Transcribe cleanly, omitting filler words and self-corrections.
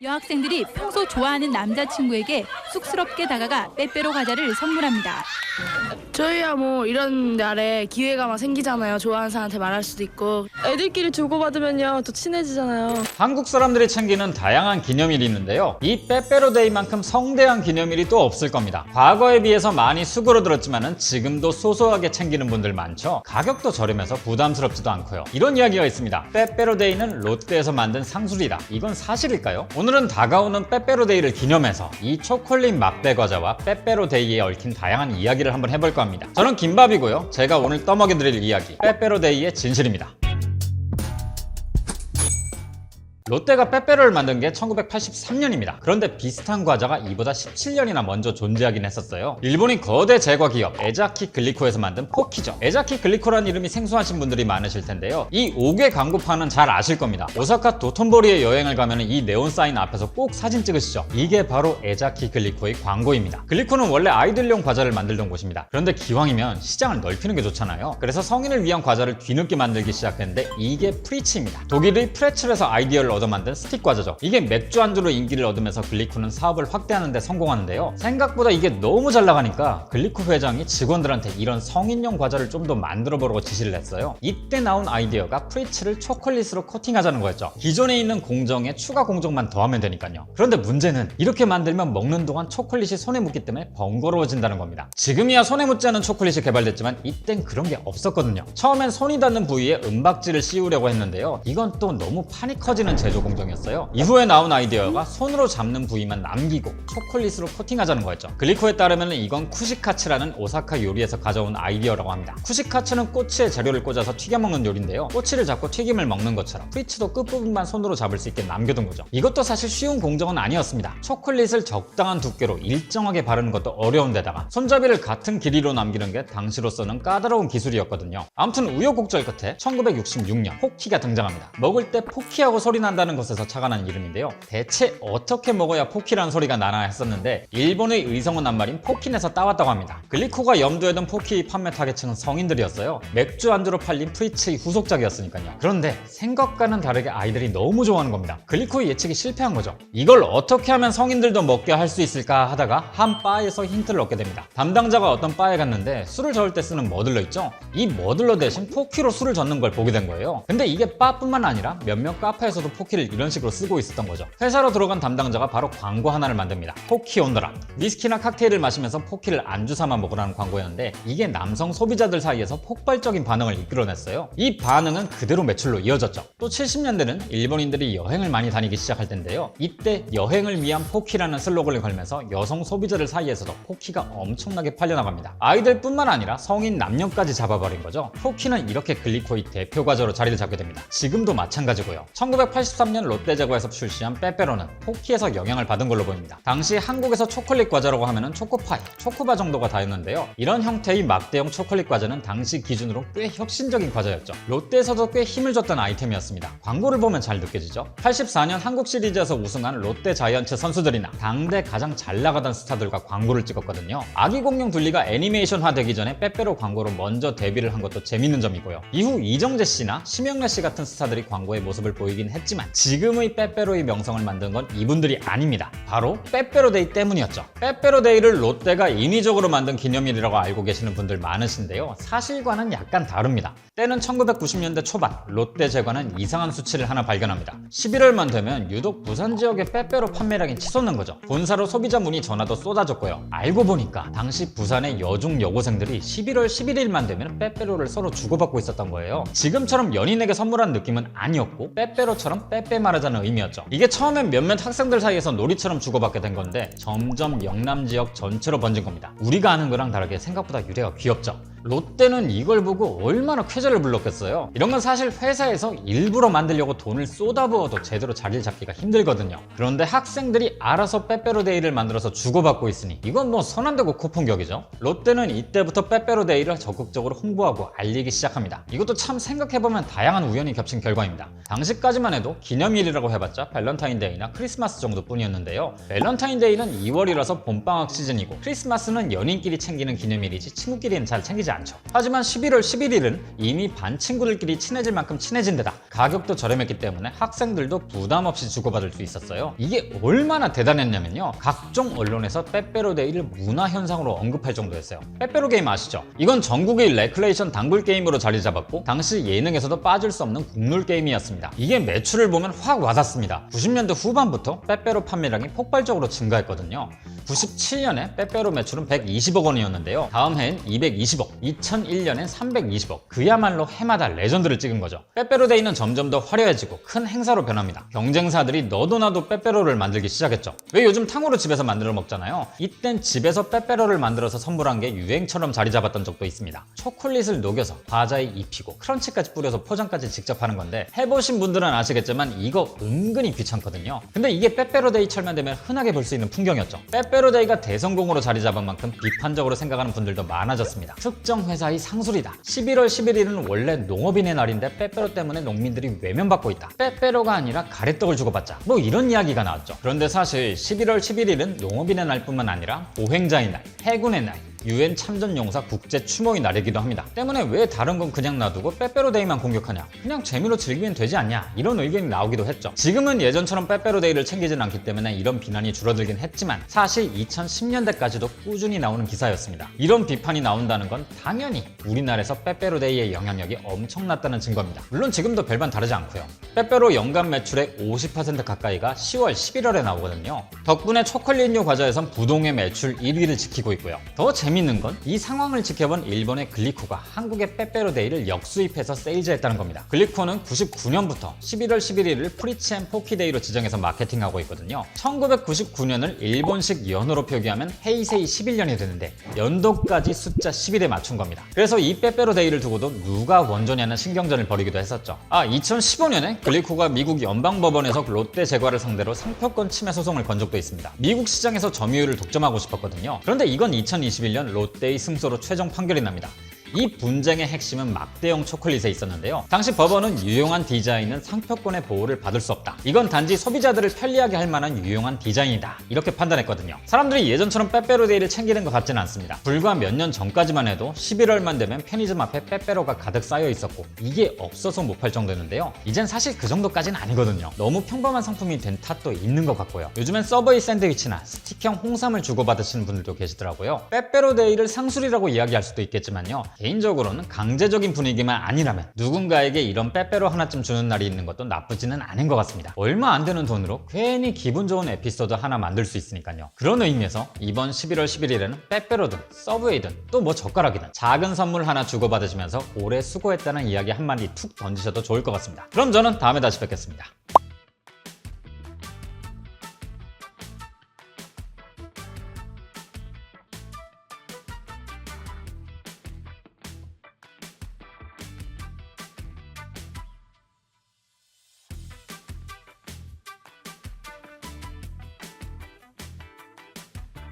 여학생들이 평소 좋아하는 남자친구에게 쑥스럽게 다가가 빼빼로 과자를 선물합니다. 저희야 뭐 이런 날에 기회가 막 생기잖아요. 좋아하는 사람한테 말할 수도 있고. 애들끼리 주고받으면요 더 친해지잖아요. 한국 사람들이 챙기는 다양한 기념일이 있는데요. 이 빼빼로데이만큼 성대한 기념일이 또 없을 겁니다. 과거에 비해서 많이 수그러들었지만 지금도 소소하게 챙기는 분들 많죠. 가격도 저렴해서 부담스럽지도 않고요. 이런 이야기가 있습니다. 빼빼로데이는 롯데에서 만든 상술이다. 이건 사실일까요? 오늘은 다가오는 빼빼로데이를 기념해서 이 초콜릿 맛배 과자와 빼빼로데이에 얽힌 다양한 이야기를 한번 해볼까 합니다. 저는 김밥이고요. 제가 오늘 떠먹여드릴 이야기 빼빼로데이의 진실입니다. 롯데가 빼빼로를 만든 게 1983년입니다. 그런데 비슷한 과자가 이보다 17년이나 먼저 존재하긴 했었어요. 일본인 거대 제과 기업 에자키 글리코에서 만든 포키죠. 에자키 글리코라는 이름이 생소하신 분들이 많으실 텐데요. 이 5개 광고판은 잘 아실 겁니다. 오사카 도톤보리에 여행을 가면 이 네온 사인 앞에서 꼭 사진 찍으시죠. 이게 바로 에자키 글리코의 광고입니다. 글리코는 원래 아이들용 과자를 만들던 곳입니다. 그런데 기왕이면 시장을 넓히는 게 좋잖아요. 그래서 성인을 위한 과자를 뒤늦게 만들기 시작했는데 이게 프리치입니다. 독일의 프레첼에서 아이디어를 얻어 만든 스틱 과자죠. 이게 맥주 안주로 인기를 얻으면서 글리코는 사업을 확대하는 데 성공하는데요. 생각보다 이게 너무 잘 나가니까 글리코 회장이 직원들한테 이런 성인용 과자를 좀 더 만들어 보라고 지시를 했어요. 이때 나온 아이디어가 프리츠를 초콜릿으로 코팅하자는 거였죠. 기존에 있는 공정에 추가 공정만 더하면 되니까요. 그런데 문제는 이렇게 만들면 먹는 동안 초콜릿이 손에 묻기 때문에 번거로워진다는 겁니다. 지금이야 손에 묻지 않은 초콜릿이 개발됐지만 이땐 그런 게 없었거든요. 처음엔 손이 닿는 부위에 은박지를 씌우려고 했는데요. 이건 또 너무 판이 커지는 제조 공정이었어요. 이후에 나온 아이디어가 손으로 잡는 부위만 남기고 초콜릿으로 코팅하자는 거였죠. 글리코에 따르면 이건 쿠시카츠라는 오사카 요리에서 가져온 아이디어라고 합니다. 쿠시카츠는 꼬치에 재료를 꽂아서 튀겨 먹는 요리인데요. 꼬치를 잡고 튀김을 먹는 것처럼 프리츠도 끝부분만 손으로 잡을 수 있게 남겨둔 거죠. 이것도 사실 쉬운 공정은 아니었습니다. 초콜릿을 적당한 두께로 일정하게 바르는 것도 어려운데다가 손잡이를 같은 길이로 남기는 게 당시로서는 까다로운 기술이었거든요. 아무튼 우여곡절 끝에 1966년 포키가 등장합니다. 먹을 때 포키하고 소리 난다는 것에서 착안한 이름인데요. 대체 어떻게 먹어야 포키라는 소리가 나나 했었는데 일본의 의성어 낱말인 포킨에서 따왔다고 합니다. 글리코가 염두에 둔 포키 판매 타겟층은 성인들이었어요. 맥주 안주로 팔린 프리츠의 후속작이었으니까요. 그런데 생각과는 다르게 아이들이 너무 좋아하는 겁니다. 글리코의 예측이 실패한 거죠. 이걸 어떻게 하면 성인들도 먹게 할 수 있을까 하다가 한 바에서 힌트를 얻게 됩니다. 담당자가 어떤 바에 갔는데 술을 저을 때 쓰는 머들러 있죠? 이 머들러 대신 포키로 술을 젓는 걸 보게 된 거예요. 근데 이게 바뿐만 아니라 몇몇 카페에서도 포키를 이런 식으로 쓰고 있었던 거죠. 회사로 들어간 담당자가 바로 광고 하나를 만듭니다. 포키 온더라. 위스키나 칵테일을 마시면서 포키를 안주 삼아 먹으라는 광고였는데 이게 남성 소비자들 사이에서 폭발적인 반응을 이끌어냈어요. 이 반응은 그대로 매출로 이어졌죠. 또 70년대는 일본인들이 여행을 많이 다니기 시작할 텐데요. 이때 여행을 위한 포키라는 슬로건을 걸면서 여성 소비자들 사이에서도 포키가 엄청나게 팔려나갑니다. 아이들뿐만 아니라 성인 남녀까지 잡아버린 거죠. 포키는 이렇게 글리코의 대표 과자로 자리를 잡게 됩니다. 지금도 마찬가지고요. 1983년 롯데제과에서 출시한 빼빼로는 포키에서 영향을 받은 걸로 보입니다. 당시 한국에서 초콜릿 과자라고 하면은 초코파이, 초코바 정도가 다였는데요. 이런 형태의 막대형 초콜릿 과자는 당시 기준으로 꽤 혁신적인 과자였죠. 롯데에서도 꽤 힘을 줬던 아이템이었습니다. 광고를 보면 잘 느껴지죠? 84년 한국 시리즈에서 우승한 롯데 자이언츠 선수들이나 당대 가장 잘 나가던 스타들과 광고를 찍었거든요. 아기 공룡 둘리가 애니메이션화 되기 전에 빼빼로 광고로 먼저 데뷔를 한 것도 재밌는 점이고요. 이후 이정재 씨나 심영래 씨 같은 스타들이 광고의 모습을 보이긴 했지만 지금의 빼빼로의 명성을 만든 건 이분들이 아닙니다. 바로 빼빼로데이 때문이었죠. 빼빼로데이를 롯데가 인위적으로 만든 기념일이라고 알고 계시는 분들 많으신데요. 사실과는 약간 다릅니다. 때는 1990년대 초반 롯데제과는 이상한 수치를 하나 발견합니다. 11월만 되면 유독 부산 지역의 빼빼로 판매량이 치솟는 거죠. 본사로 소비자 문의 전화도 쏟아졌고요. 알고 보니까 당시 부산의 여중 여고생들이 11월 11일만 되면 빼빼로를 서로 주고받고 있었던 거예요. 지금처럼 연인에게 선물한 느낌은 아니었고 빼빼로처럼 빼빼 마르자는 의미였죠. 이게 처음엔 몇몇 학생들 사이에서 놀이처럼 주고받게 된 건데 점점 영남 지역 전체로 번진 겁니다. 우리가 아는 거랑 다르게 생각보다 유래가 귀엽죠. 롯데는 이걸 보고 얼마나 쾌재를 불렀겠어요. 이런 건 사실 회사에서 일부러 만들려고 돈을 쏟아부어도 제대로 자리를 잡기가 힘들거든요. 그런데 학생들이 알아서 빼빼로데이를 만들어서 주고받고 있으니 이건 뭐 손 안 대고 쿠폰격이죠. 롯데는 이때부터 빼빼로데이를 적극적으로 홍보하고 알리기 시작합니다. 이것도 참 생각해보면 다양한 우연이 겹친 결과입니다. 당시까지만 해도 기념일이라고 해봤자 밸런타인데이나 크리스마스 정도뿐이었는데요. 밸런타인데이는 2월이라서 봄방학 시즌이고 크리스마스는 연인끼리 챙기는 기념일이지 친구끼리는 잘 챙기지 생기지 않죠. 하지만 11월 11일은 이미 반 친구들끼리 친해질 만큼 친해진 데다 가격도 저렴했기 때문에 학생들도 부담 없이 주고받을 수 있었어요. 이게 얼마나 대단했냐면요, 각종 언론에서 빼빼로데이를 문화현상으로 언급할 정도였어요. 빼빼로 게임 아시죠? 이건 전국의 레클레이션 단골 게임으로 자리 잡았고 당시 예능에서도 빠질 수 없는 국룰 게임이었습니다. 이게 매출을 보면 확 와닿습니다. 90년대 후반부터 빼빼로 판매량이 폭발적으로 증가했거든요. 97년에 빼빼로 매출은 120억 원이었는데요. 다음 해엔 220억, 2001년엔 320억. 그야말로 해마다 레전드를 찍은 거죠. 빼빼로데이는 점점 더 화려해지고 큰 행사로 변합니다. 경쟁사들이 너도 나도 빼빼로를 만들기 시작했죠. 왜 요즘 탕후루 집에서 만들어 먹잖아요. 이땐 집에서 빼빼로를 만들어서 선물한 게 유행처럼 자리 잡았던 적도 있습니다. 초콜릿을 녹여서 과자에 입히고 크런치까지 뿌려서 포장까지 직접 하는 건데 해보신 분들은 아시겠지만 이거 은근히 귀찮거든요. 근데 이게 빼빼로데이철만 되면 흔하게 볼 수 있는 풍경이었죠. 빼빼로데이가 대성공으로 자리 잡은 만큼 비판적으로 생각하는 분들도 많아졌습니다. 특정 회사의 상술이다. 11월 11일은 원래 농업인의 날인데 빼빼로 때문에 농민들이 외면받고 있다. 빼빼로가 아니라 가래떡을 주고받자. 뭐 이런 이야기가 나왔죠. 그런데 사실 11월 11일은 농업인의 날뿐만 아니라 보행자의 날, 해군의 날, UN 참전용사 국제 추모의 날이기도 합니다. 때문에 왜 다른 건 그냥 놔두고 빼빼로데이만 공격하냐, 그냥 재미로 즐기면 되지 않냐, 이런 의견이 나오기도 했죠. 지금은 예전처럼 빼빼로데이를 챙기진 않기 때문에 이런 비난이 줄어들긴 했지만 사실 2010년대까지도 꾸준히 나오는 기사였습니다. 이런 비판이 나온다는 건 당연히 우리나라에서 빼빼로데이의 영향력이 엄청났다는 증거입니다. 물론 지금도 별반 다르지 않고요. 빼빼로 연간 매출의 50% 가까이가 10월, 11월에 나오거든요. 덕분에 초콜릿류 과자에선 부동의 매출 1위를 지키고 있고요. 더 재밌는 건 이 상황을 지켜본 일본의 글리코가 한국의 빼빼로데이를 역수입해서 세일즈했다는 겁니다. 글리코는 99년부터 11월 11일을 프리치 앤 포키데이로 지정해서 마케팅하고 있거든요. 1999년을 일본식 연으로 표기하면 헤이세이 11년이 되는데 연도까지 숫자 11에 맞춘 겁니다. 그래서 이 빼빼로데이를 두고도 누가 원조냐는 신경전을 벌이기도 했었죠. 2015년에 글리코가 미국 연방법원에서 롯데 제과를 상대로 상표권 침해 소송을 건 적도 있습니다. 미국 시장에서 점유율을 독점하고 싶었거든요. 그런데 이건 2021년 롯데의 승소로 최종 판결이 납니다. 이 분쟁의 핵심은 막대형 초콜릿에 있었는데요. 당시 법원은 유용한 디자인은 상표권의 보호를 받을 수 없다. 이건 단지 소비자들을 편리하게 할 만한 유용한 디자인이다. 이렇게 판단했거든요. 사람들이 예전처럼 빼빼로데이를 챙기는 것 같지는 않습니다. 불과 몇 년 전까지만 해도 11월만 되면 편의점 앞에 빼빼로가 가득 쌓여 있었고 이게 없어서 못 팔 정도였는데요. 이젠 사실 그 정도까지는 아니거든요. 너무 평범한 상품이 된 탓도 있는 것 같고요. 요즘엔 서브웨이 샌드위치나 스틱형 홍삼을 주고받으시는 분들도 계시더라고요. 빼빼로데이를 상술이라고 이야기할 수도 있겠지만요. 개인적으로는 강제적인 분위기만 아니라면 누군가에게 이런 빼빼로 하나쯤 주는 날이 있는 것도 나쁘지는 않은 것 같습니다. 얼마 안 되는 돈으로 괜히 기분 좋은 에피소드 하나 만들 수 있으니까요. 그런 의미에서 이번 11월 11일에는 빼빼로든 서브웨이든 또 뭐 젓가락이든 작은 선물 하나 주고받으시면서 올해 수고했다는 이야기 한마디 툭 던지셔도 좋을 것 같습니다. 그럼 저는 다음에 다시 뵙겠습니다.